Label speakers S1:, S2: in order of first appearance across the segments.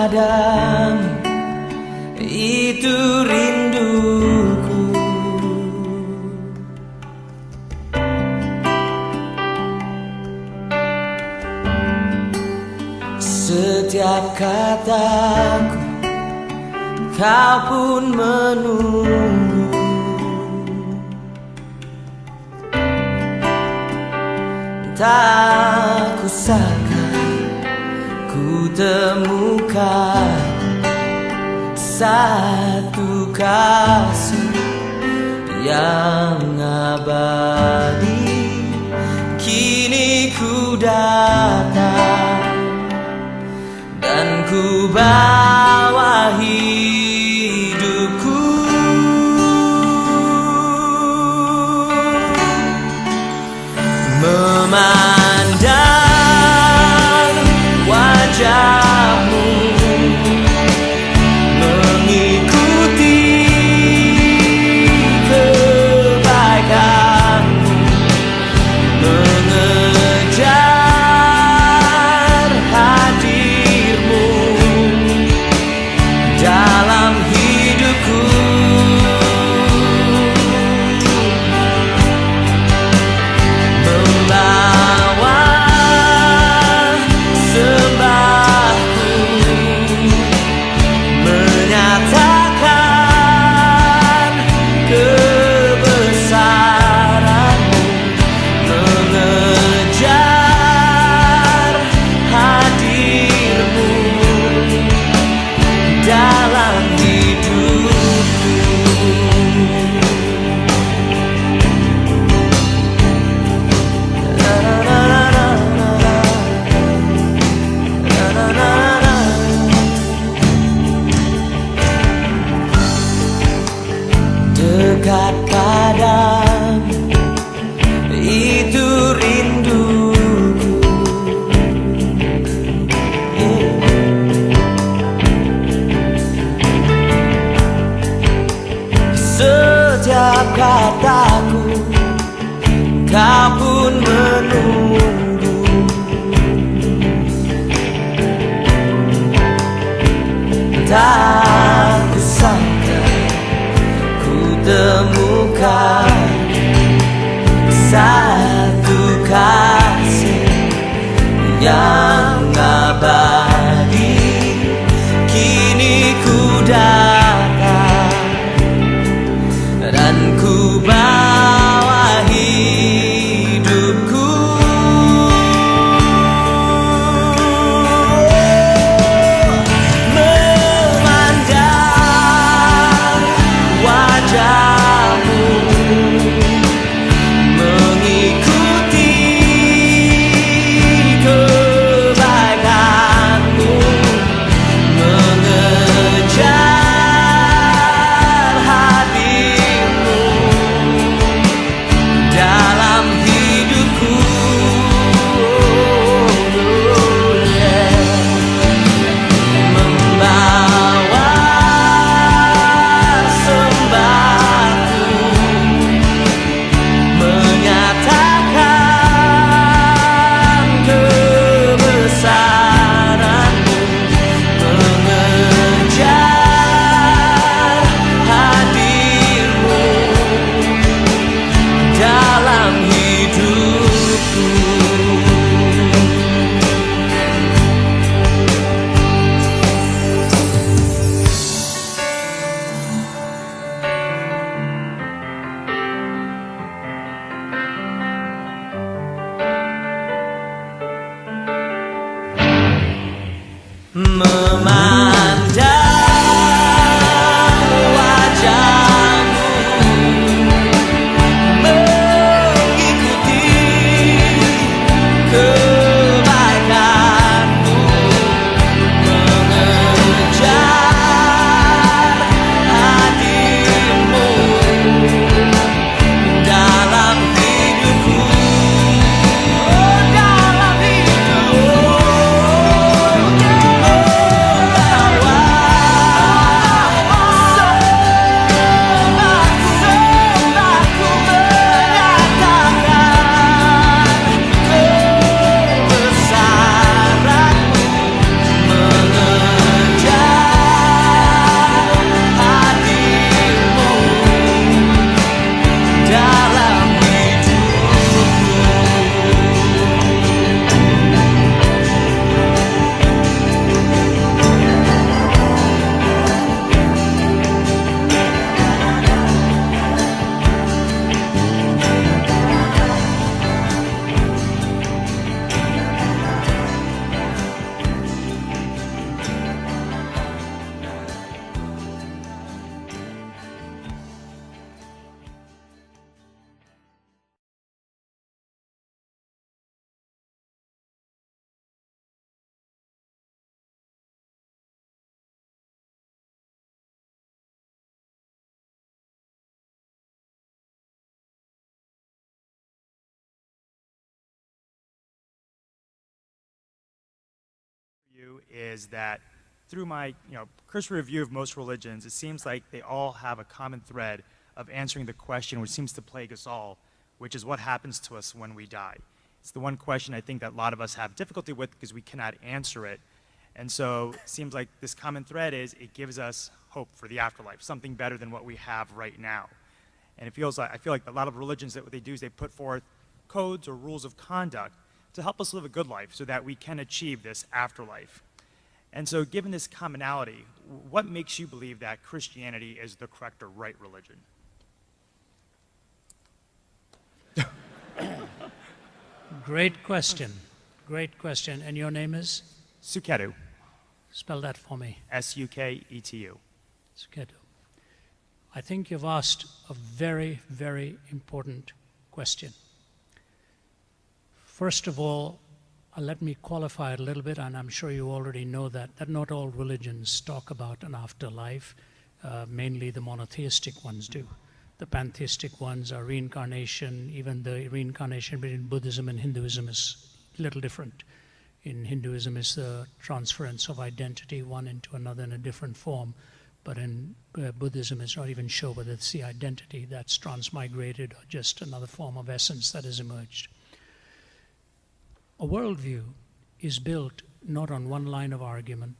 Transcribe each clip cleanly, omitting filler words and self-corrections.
S1: padamu, itu rinduku. Setiap kataku kau pun menunggu. Tak kusangka ku temukan satu kasih yang abadi. Kini ku datang dan ku bawa hidupku, memandang wajahmu, mengikuti kebaikanmu, mengejar hadirmu dalam hidupku. Membawa sembahku, menyatakan kebesaranmu, mengejar hadirmu dalam hidupku. Dekat padamu, itu rinduku. Setiap kataku kau pun menunggu. Tak kusangka ku temukan satu kasih yang abadi. Kini ku datang dan ku bawa hidupku, memandang wajahmu, mengikuti
S2: view is that through my cursory review of most religions, it seems like they all have a common thread of answering the question which seems to plague us all, which is what happens to us when we die. It's the one question I think that a lot of us have difficulty with because we cannot answer it. And so it seems like this common thread is it gives us hope for the afterlife, something better than what we have right now. And I feel like a lot of religions, that what they do is they put forth codes or rules of conduct to help us live a good life so that we can achieve this afterlife. And so given this commonality, what makes you believe that Christianity is the correct or right religion?
S3: Great question. Great question. And your name is?
S2: Suketu.
S3: Spell that for me.
S2: S-U-K-E-T-U.
S3: Suketu. I think you've asked a very, very important question. First of all, let me qualify it a little bit, and I'm sure you already know that not all religions talk about an afterlife. Mainly the monotheistic ones do. The pantheistic ones are reincarnation. Even the reincarnation between Buddhism and Hinduism is a little different. In Hinduism, it's the transference of identity one into another in a different form. But in Buddhism, it's not even sure whether it's the identity that's transmigrated or just another form of essence that has emerged. A worldview is built not on one line of argument.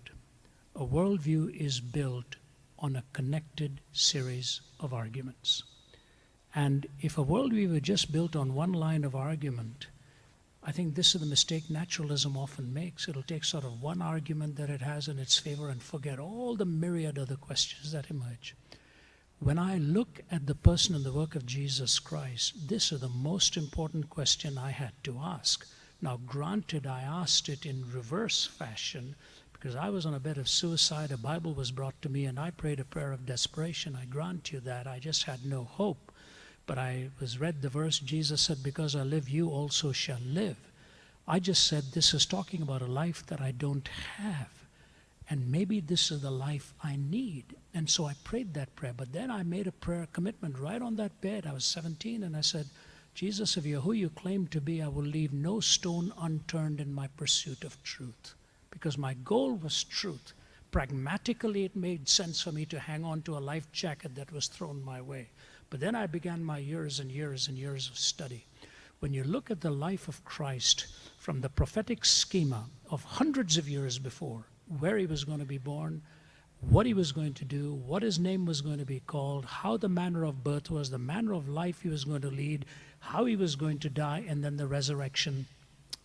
S3: A worldview is built on a connected series of arguments. And if a worldview were just built on one line of argument, I think this is the mistake naturalism often makes. It'll take sort of one argument that it has in its favor and forget all the myriad other questions that emerge. When I look at the person and the work of Jesus Christ, this is the most important question I had to ask. Now, granted, I asked it in reverse fashion because I was on a bed of suicide, a Bible was brought to me, and I prayed a prayer of desperation. I grant you that. I just had no hope. But I read the verse, Jesus said, because I live, you also shall live. I just said, this is talking about a life that I don't have. And maybe this is the life I need. And so I prayed that prayer. But then I made a prayer commitment right on that bed. I was 17, and I said, Jesus, if you're who you claim to be, I will leave no stone unturned in my pursuit of truth. Because my goal was truth. Pragmatically, it made sense for me to hang on to a life jacket that was thrown my way. But then I began my years and years and years of study. When you look at the life of Christ from the prophetic schema of hundreds of years before, where he was going to be born, what he was going to do, what his name was going to be called, how the manner of birth was, the manner of life he was going to lead, how he was going to die, and then the resurrection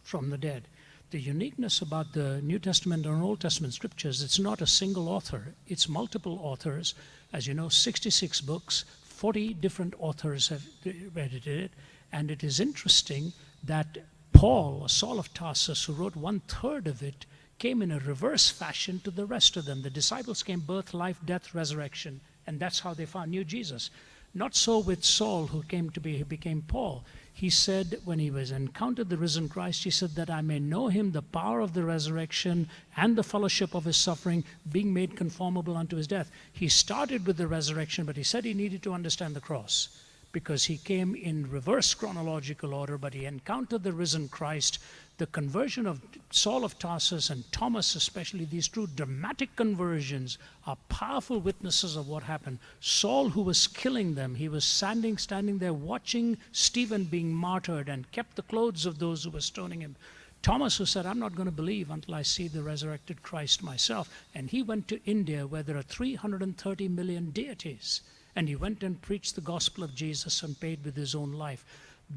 S3: from the dead. The uniqueness about the New Testament and Old Testament scriptures, it's not a single author, it's multiple authors. As you know, 66 books, 40 different authors have edited it, and it is interesting that Paul, Saul of Tarsus, who wrote 1/3 of it, came in a reverse fashion to the rest of them. The disciples came birth, life, death, resurrection, and that's how they knew Jesus. Not so with Saul, who became Paul. He said, when he encountered the risen Christ, he said that I may know him, the power of the resurrection and the fellowship of his suffering, being made conformable unto his death. He started with the resurrection, but he said he needed to understand the cross because he came in reverse chronological order, but he encountered the risen Christ. The conversion of Saul of Tarsus and Thomas especially, these two dramatic conversions are powerful witnesses of what happened. Saul, who was killing them, he was standing there watching Stephen being martyred and kept the clothes of those who were stoning him. Thomas, who said, I'm not going to believe until I see the resurrected Christ myself. And he went to India where there are 330 million deities. And he went and preached the gospel of Jesus and paid with his own life.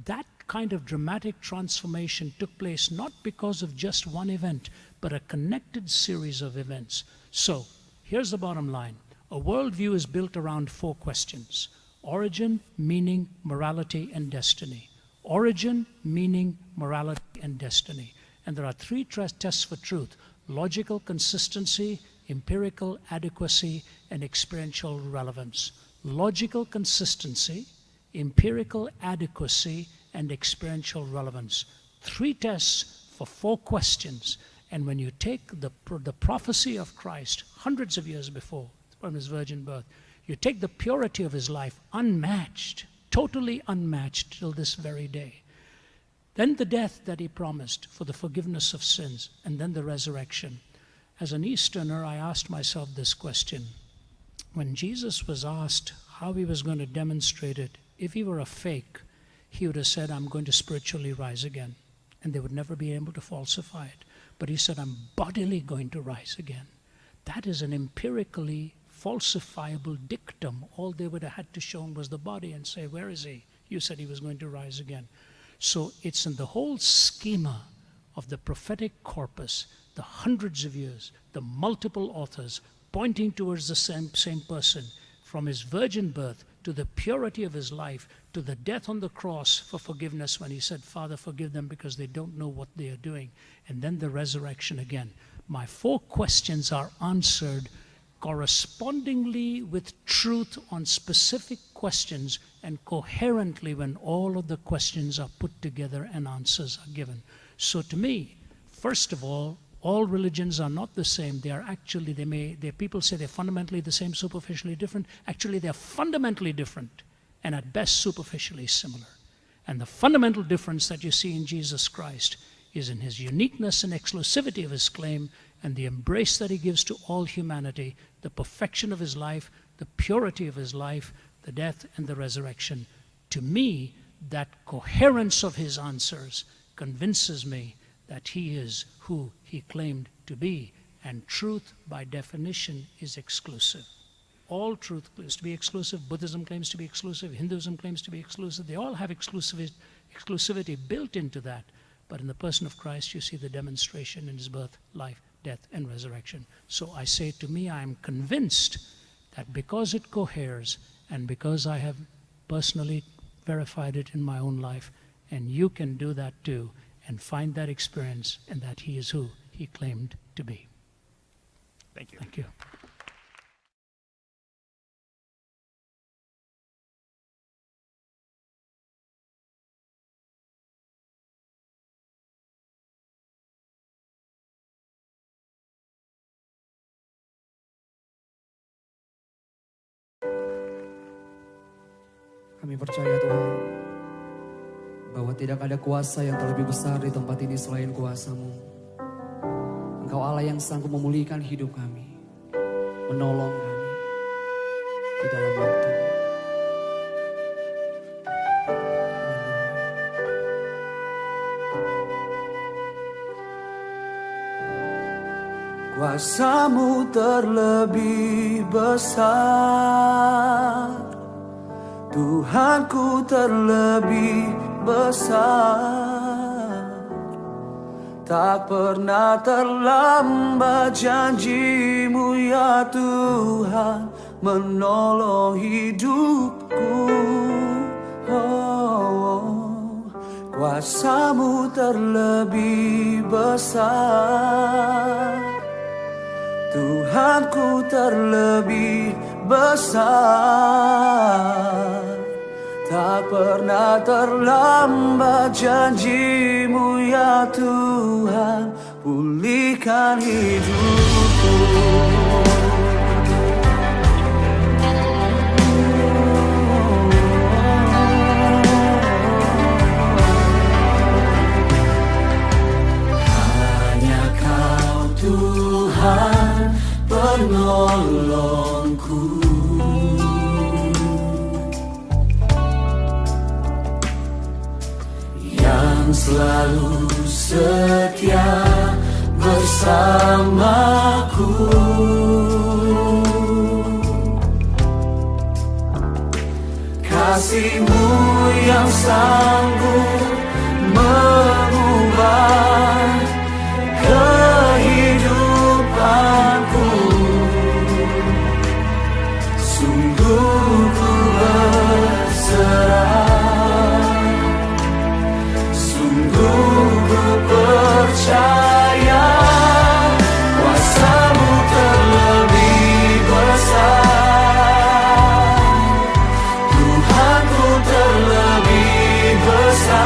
S3: That kind of dramatic transformation took place not because of just one event, but a connected series of events. So, here's the bottom line. A worldview is built around 4 questions. Origin, meaning, morality, and destiny. Origin, meaning, morality, and destiny. And there are 3 tests for truth. Logical consistency, empirical adequacy, and experiential relevance. Logical consistency, empirical adequacy, and experiential relevance. 3 tests for 4 questions. And when you take the prophecy of Christ hundreds of years before, from his virgin birth, you take the purity of his life, unmatched, totally unmatched till this very day. Then the death that he promised for the forgiveness of sins, and then the resurrection. As an Easterner, I asked myself this question. When Jesus was asked how he was going to demonstrate it, if he were a fake, he would have said, I'm going to spiritually rise again. And they would never be able to falsify it. But he said, I'm bodily going to rise again. That is an empirically falsifiable dictum. All they would have had to show was the body and say, where is he? You said he was going to rise again. So it's in the whole schema of the prophetic corpus, the hundreds of years, the multiple authors pointing towards the same person, from his virgin birth to the purity of his life, to the death on the cross for forgiveness when he said, Father, forgive them because they don't know what they are doing. And then the resurrection again. My 4 questions are answered correspondingly with truth on specific questions and coherently when all of the questions are put together and answers are given. So to me, first of all religions are not the same. They are actually, people say they're fundamentally the same, superficially different. Actually, they're fundamentally different and at best superficially similar. And the fundamental difference that you see in Jesus Christ is in his uniqueness and exclusivity of his claim and the embrace that he gives to all humanity, the perfection of his life, the purity of his life, the death and the resurrection. To me, that coherence of his answers convinces me that he is who he claimed to be. And truth, by definition, is exclusive. All truth claims to be exclusive. Buddhism claims to be exclusive. Hinduism claims to be exclusive. They all have exclusivity built into that. But in the person of Christ, you see the demonstration in his birth, life, death, and resurrection. So I say, to me, I am convinced that because it coheres and because I have personally verified it in my own life, and you can do that too, and find that experience, and that he is who he claimed to be.
S2: Thank you.
S3: Thank you.
S4: Kami percaya Tuhan, bahwa tidak ada kuasa yang terlebih besar di tempat ini selain kuasa-Mu. Engkau Allah yang sanggup memulihkan hidup kami, menolong kami di dalam waktu.
S1: Kuasa-Mu terlebih besar, Tuhanku terlebih besar. Tak pernah terlambat janji-Mu ya Tuhan menolong hidupku. Oh, kuasa-Mu terlebih besar, Tuhanku terlebih besar. Tak pernah terlambat janji-Mu ya Tuhan, pulihkan hidupku. Hanya Kau Tuhan penolongku, yang selalu setia bersamaku. Kasih-Mu yang sanggup mengubah kehidupanku. Sungguh ku berserah, sungguh ku percaya, kuasa-Mu terlebih besar, Tuhanku terlebih besar.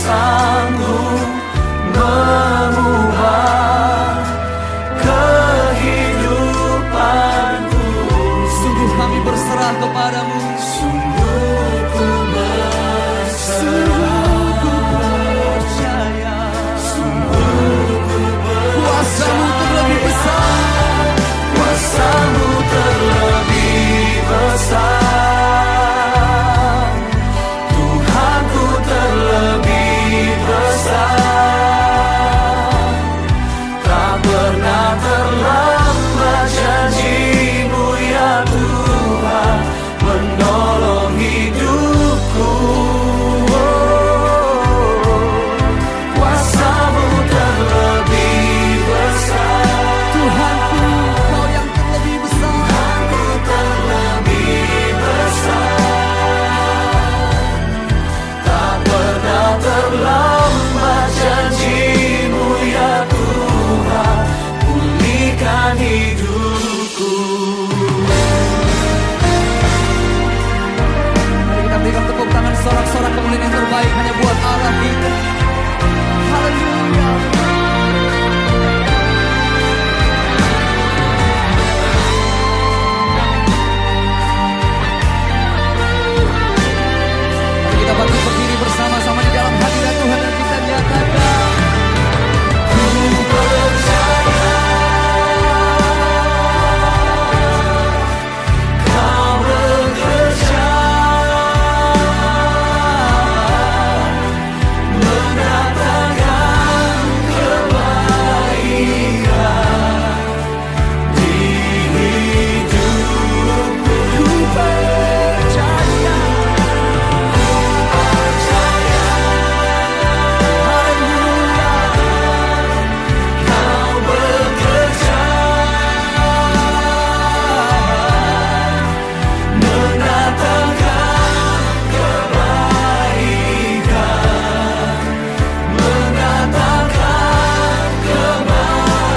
S1: sanggup mengubah kehidupanku.
S4: Sungguh kami berserah kepadamu.
S1: Sungguh ku berserah.
S4: Kuasamu terlebih besar.
S1: Kuasamu terlebih besar. Tuhanku terlebih besar. Tak pernah terlambat janji-Mu ya Tuhan menolong hidupku. Kuasamu terlebih besar.
S4: Tuhanku, Kau yang terlebih besar.
S1: Tuhanku terlebih besar. Tak pernah terlambat janji-Mu ya Tuhan pulihkan hidupku.
S4: Mari kita berikan tepuk tangan sorak-sorak kemuliaan yang terbaik hanya buat Allah kita. Haleluya. Mari kita bangkit berdiri bersama-sama di dalam hadirat Tuhan dan kita nyatakan.
S1: Kau bekerja mendatangkan kebaikan di hidupku. Ku percaya. Haleluya. Kau bekerja mendatangkan kebaikan, mendatangkan kebaikan.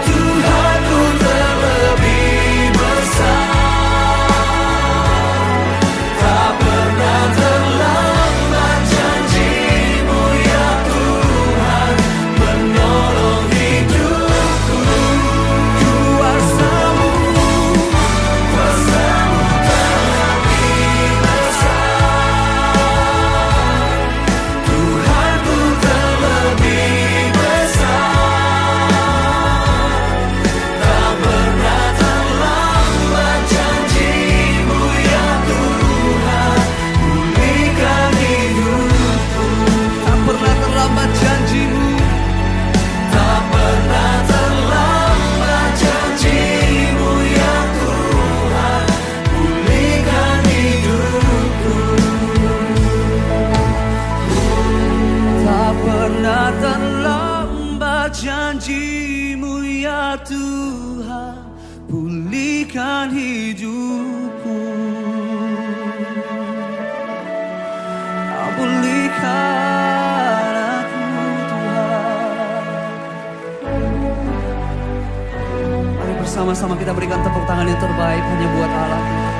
S1: Tuhanku terlebih besar. Tak pernah terlambat janji-Mu ya Tuhan menolong hidupku. Kuasamu terlebih besar. Tuhanku terlebih besar. Tak pernah terlambat janji-Mu ya Tuhan pulihkan hidupku.
S4: Tak pernah terlambat janji-Mu.
S1: Tak pernah terlambat janji-Mu ya Tuhan pulihkan hidupku. Tak pernah terlambat janji-Mu ya Tuhan pulihkan hidupku. Pulihkan aku Tuhan.
S4: Mari bersama-sama kita berikan tepuk tangan yang terbaik hanya buat Allah kita.